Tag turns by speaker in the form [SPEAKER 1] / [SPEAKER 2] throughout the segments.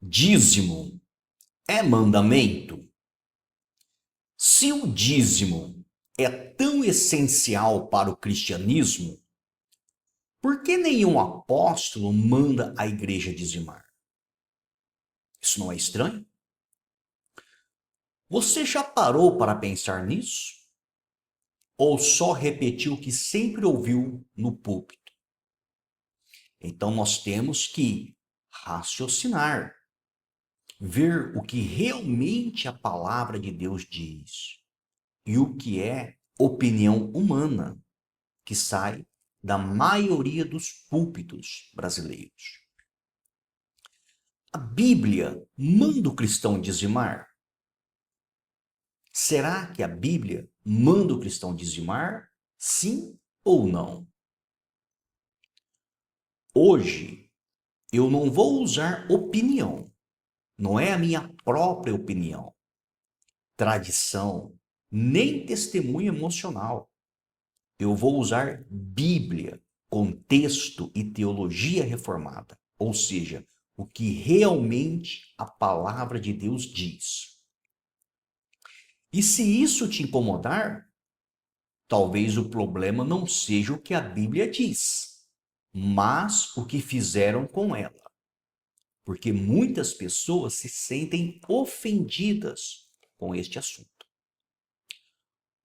[SPEAKER 1] Dízimo é mandamento? Se o dízimo é tão essencial para o cristianismo, por que nenhum apóstolo manda a igreja dizimar? Isso não é estranho? Você já parou para pensar nisso? Ou só repetiu o que sempre ouviu no púlpito? Então nós temos que raciocinar, ver o que realmente a palavra de Deus diz e o que é opinião humana que sai da maioria dos púlpitos brasileiros. A Bíblia manda o cristão dizimar? Será que a Bíblia manda o cristão dizimar? Sim ou não? Hoje eu não vou usar opinião, não é a minha própria opinião, tradição, nem testemunho emocional. Eu vou usar Bíblia, contexto e teologia reformada, ou seja, o que realmente a palavra de Deus diz. E se isso te incomodar, talvez o problema não seja o que a Bíblia diz, mas o que fizeram com ela. Porque muitas pessoas se sentem ofendidas com este assunto.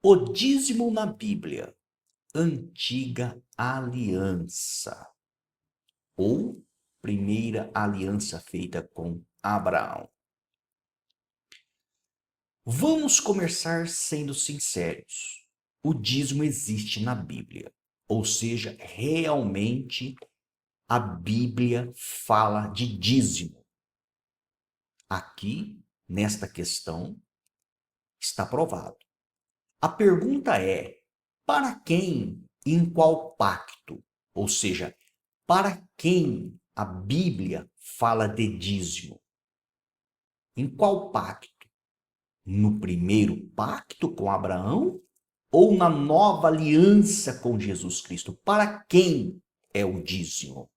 [SPEAKER 1] O dízimo na Bíblia, antiga aliança, ou primeira aliança feita com Abraão. Vamos começar sendo sinceros. O dízimo existe na Bíblia, ou seja, realmente a Bíblia fala de dízimo. Aqui, nesta questão, está provado. A pergunta é: para quem e em qual pacto? Ou seja, para quem a Bíblia fala de dízimo? Em qual pacto? No primeiro pacto com Abraão ou na nova aliança com Jesus Cristo? Para quem é o dízimo?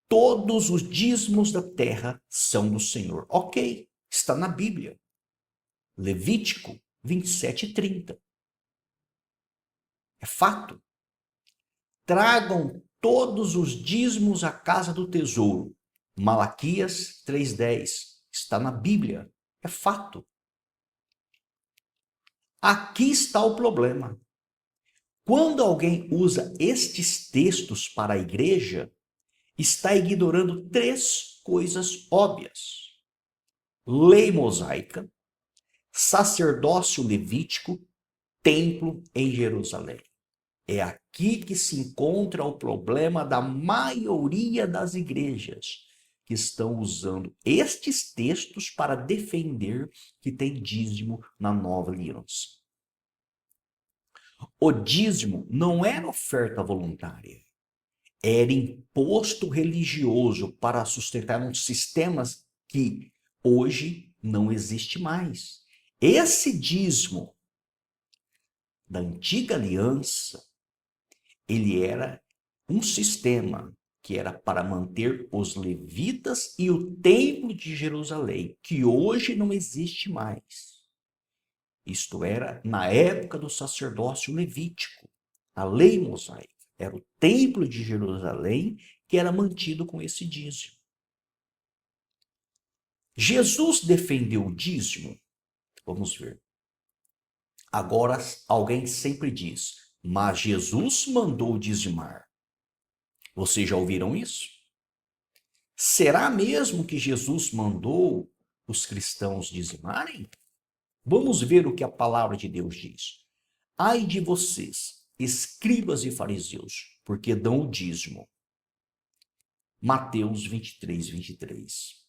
[SPEAKER 1] Todos os dízimos da terra são do Senhor. Ok, está na Bíblia. Levítico 27:30. É fato. Tragam todos os dízimos à casa do tesouro. Malaquias 3:10. Está na Bíblia. É fato. Aqui está o problema. Quando alguém usa estes textos para a igreja, está ignorando três coisas óbvias: lei mosaica, sacerdócio levítico, templo em Jerusalém. É aqui que se encontra o problema da maioria das igrejas que estão usando estes textos para defender que tem dízimo na nova aliança. O dízimo não era oferta voluntária, era imposto religioso para sustentar um sistema que hoje não existe mais. Esse dízimo da antiga aliança, ele era um sistema que era para manter os levitas e o templo de Jerusalém, que hoje não existe mais. Isto era na época do sacerdócio levítico, a lei mosaica. Era o templo de Jerusalém que era mantido com esse dízimo. Jesus defendeu o dízimo? Vamos ver. Agora alguém sempre diz, mas Jesus mandou dizimar. Vocês já ouviram isso? Será mesmo que Jesus mandou os cristãos dizimarem? Vamos ver o que a palavra de Deus diz. Ai de vocês, escribas e fariseus, porque dão o dízimo. Mateus 23:23.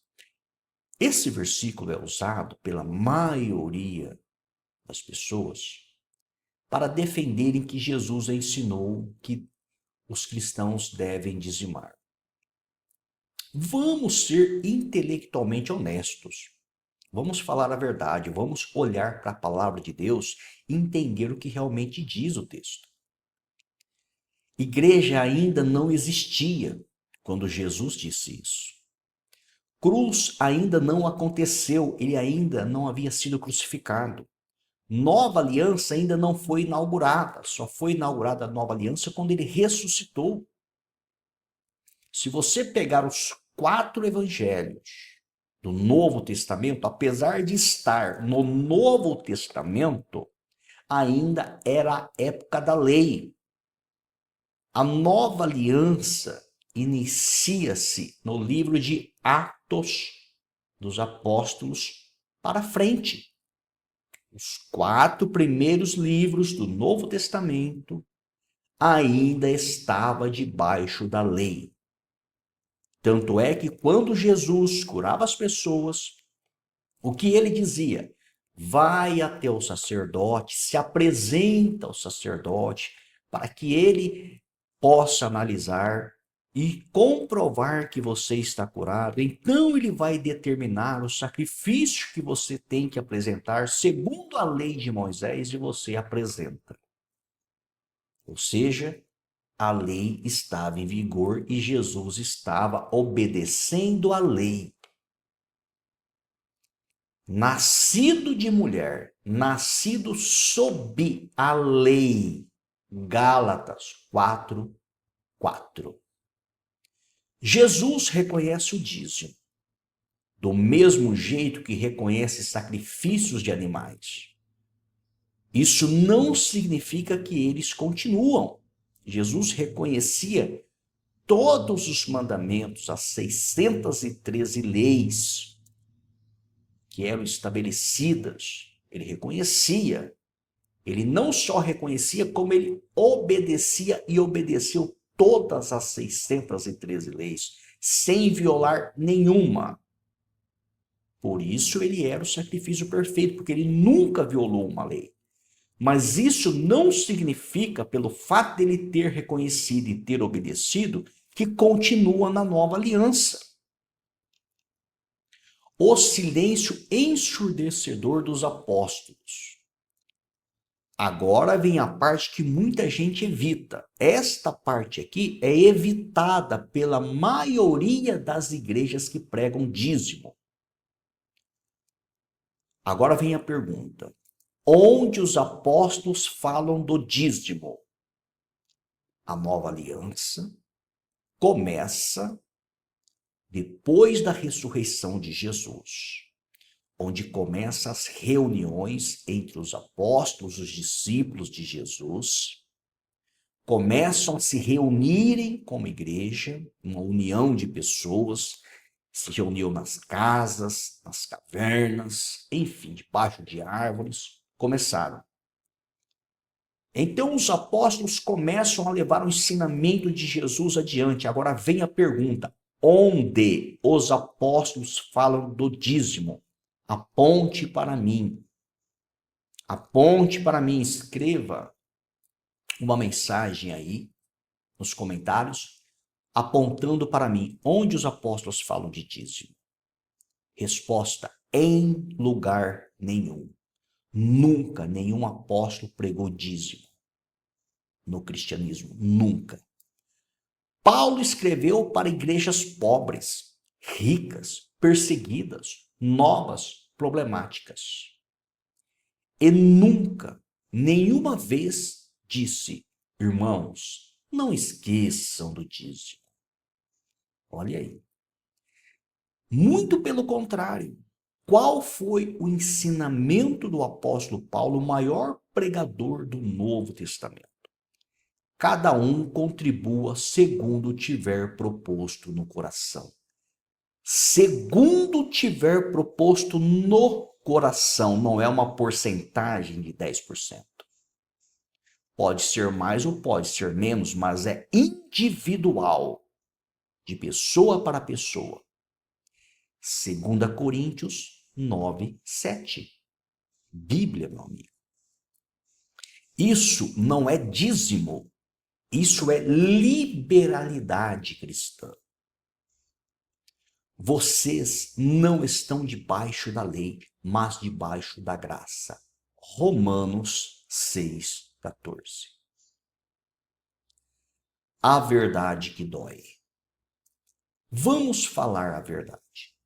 [SPEAKER 1] Esse versículo é usado pela maioria das pessoas para defenderem que Jesus ensinou que os cristãos devem dizimar. Vamos ser intelectualmente honestos. Vamos falar a verdade, vamos olhar para a palavra de Deus e entender o que realmente diz o texto. Igreja ainda não existia quando Jesus disse isso. cruz ainda não aconteceu, ele ainda não havia sido crucificado. Nova aliança ainda não foi inaugurada, só foi inaugurada a nova aliança quando ele ressuscitou. Se você pegar os 4 evangelhos do Novo Testamento, apesar de estar no Novo Testamento, ainda era a época da lei. A nova aliança inicia-se no livro de Atos dos Apóstolos para frente. Os 4 primeiros livros do Novo Testamento ainda estava debaixo da lei. Tanto é que quando Jesus curava as pessoas, o que ele dizia? Vai até o sacerdote, se apresenta ao sacerdote, para que ele possa analisar e comprovar que você está curado. Então ele vai determinar o sacrifício que você tem que apresentar segundo a lei de Moisés e você apresenta. Ou seja, a lei estava em vigor e Jesus estava obedecendo a lei. Nascido de mulher, nascido sob a lei. Gálatas 4:4. Jesus reconhece o dízimo, do mesmo jeito que reconhece sacrifícios de animais. Isso não significa que eles continuam. Jesus reconhecia todos os mandamentos, as 613 leis que eram estabelecidas. Ele reconhecia. Ele não só reconhecia, como ele obedecia e obedeceu todas as 613 leis, sem violar nenhuma. Por isso ele era o sacrifício perfeito, porque ele nunca violou uma lei. Mas isso não significa, pelo fato dele ter reconhecido e ter obedecido, que continua na nova aliança. O silêncio ensurdecedor dos apóstolos. Agora vem a parte que muita gente evita. Esta parte aqui é evitada pela maioria das igrejas que pregam dízimo. Agora vem a pergunta: onde os apóstolos falam do dízimo? A nova aliança começa depois da ressurreição de Jesus, onde começam as reuniões entre os apóstolos, os discípulos de Jesus, começam a se reunirem como igreja, uma união de pessoas, se reuniam nas casas, nas cavernas, enfim, debaixo de árvores, começaram. Então os apóstolos começam a levar o ensinamento de Jesus adiante. Agora vem a pergunta: onde os apóstolos falam do dízimo? Aponte para mim. Aponte para mim, escreva uma mensagem aí nos comentários, apontando para mim onde os apóstolos falam de dízimo. Resposta: em lugar nenhum. Nunca nenhum apóstolo pregou dízimo no cristianismo, nunca. Paulo escreveu para igrejas pobres, ricas, perseguidas, novas, problemáticas. E nunca, nenhuma vez disse: irmãos, não esqueçam do dízimo. Olha aí. Muito pelo contrário. Qual foi o ensinamento do apóstolo Paulo, o maior pregador do Novo Testamento? Cada um contribua segundo tiver proposto no coração. Segundo tiver proposto no coração, não é uma porcentagem de 10%. Pode ser mais ou pode ser menos, mas é individual, de pessoa para pessoa. 2 Coríntios 9:7. Bíblia, meu amigo. Isso não é dízimo, isso é liberalidade cristã. Vocês não estão debaixo da lei, mas debaixo da graça. Romanos 6:14. A verdade que dói. Vamos falar a verdade.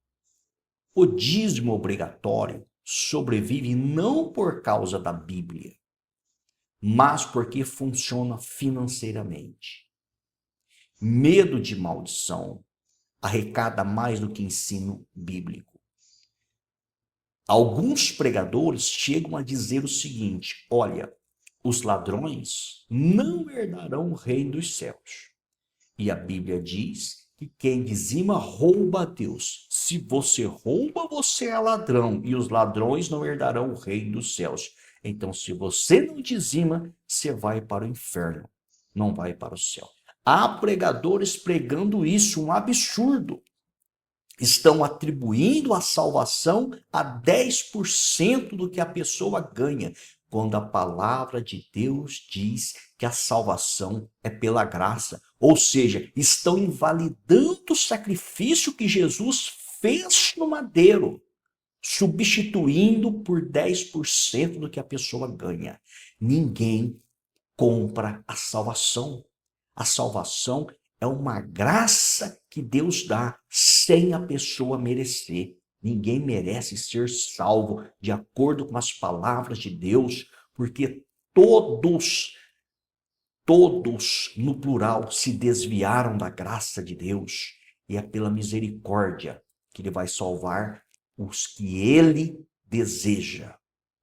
[SPEAKER 1] O dízimo obrigatório sobrevive não por causa da Bíblia, mas porque funciona financeiramente. Medo de maldição arrecada mais do que ensino bíblico. Alguns pregadores chegam a dizer o seguinte: olha, os ladrões não herdarão o reino dos céus. E a Bíblia diz que quem dizima rouba a Deus. Se você rouba, você é ladrão, e os ladrões não herdarão o reino dos céus. Então, se você não dizima, você vai para o inferno, não vai para o céu. Há pregadores pregando isso, um absurdo. Estão atribuindo a salvação a 10% do que a pessoa ganha, quando a palavra de Deus diz que a salvação é pela graça. Ou seja, estão invalidando o sacrifício que Jesus fez no madeiro, substituindo por 10% do que a pessoa ganha. Ninguém compra a salvação. A salvação é uma graça que Deus dá sem a pessoa merecer. Ninguém merece ser salvo de acordo com as palavras de Deus, porque todos no plural se desviaram da graça de Deus, e é pela misericórdia que ele vai salvar os que ele deseja.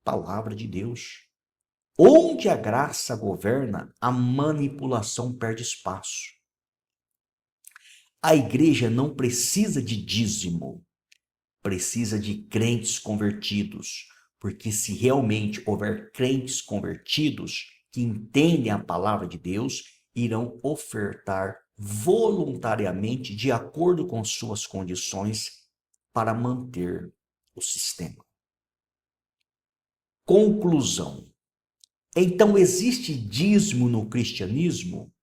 [SPEAKER 1] Palavra de Deus. Onde a graça governa, a manipulação perde espaço. A igreja não precisa de dízimo, precisa de crentes convertidos, porque se realmente houver crentes convertidos que entendem a palavra de Deus, irão ofertar voluntariamente de acordo com suas condições para manter o sistema. Conclusão. Então, existe dízimo no cristianismo?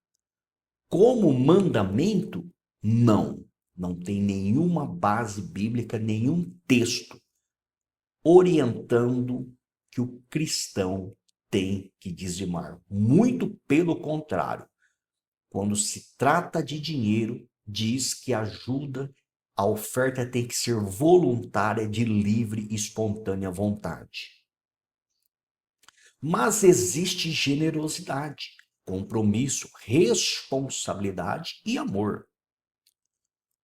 [SPEAKER 1] Como mandamento? Não. Não tem nenhuma base bíblica, nenhum texto orientando que o cristão tem que dizimar. Muito pelo contrário. Quando se trata de dinheiro, diz que a oferta tem que ser voluntária, de livre e espontânea vontade. Mas existe generosidade, compromisso, responsabilidade e amor.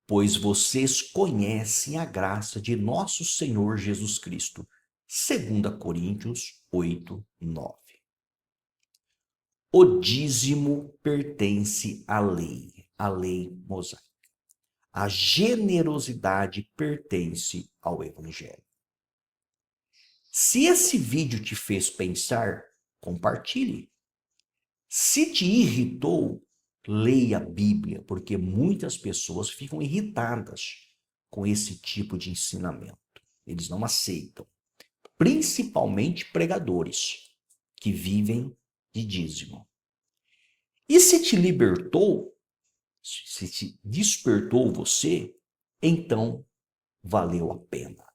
[SPEAKER 1] Pois vocês conhecem a graça de nosso Senhor Jesus Cristo. 2 Coríntios 8, 9. O dízimo pertence à lei mosaica. A generosidade pertence ao Evangelho. Se esse vídeo te fez pensar, compartilhe. Se te irritou, leia a Bíblia, porque muitas pessoas ficam irritadas com esse tipo de ensinamento. Eles não aceitam. Principalmente pregadores que vivem de dízimo. E se te libertou, se te despertou você, então valeu a pena.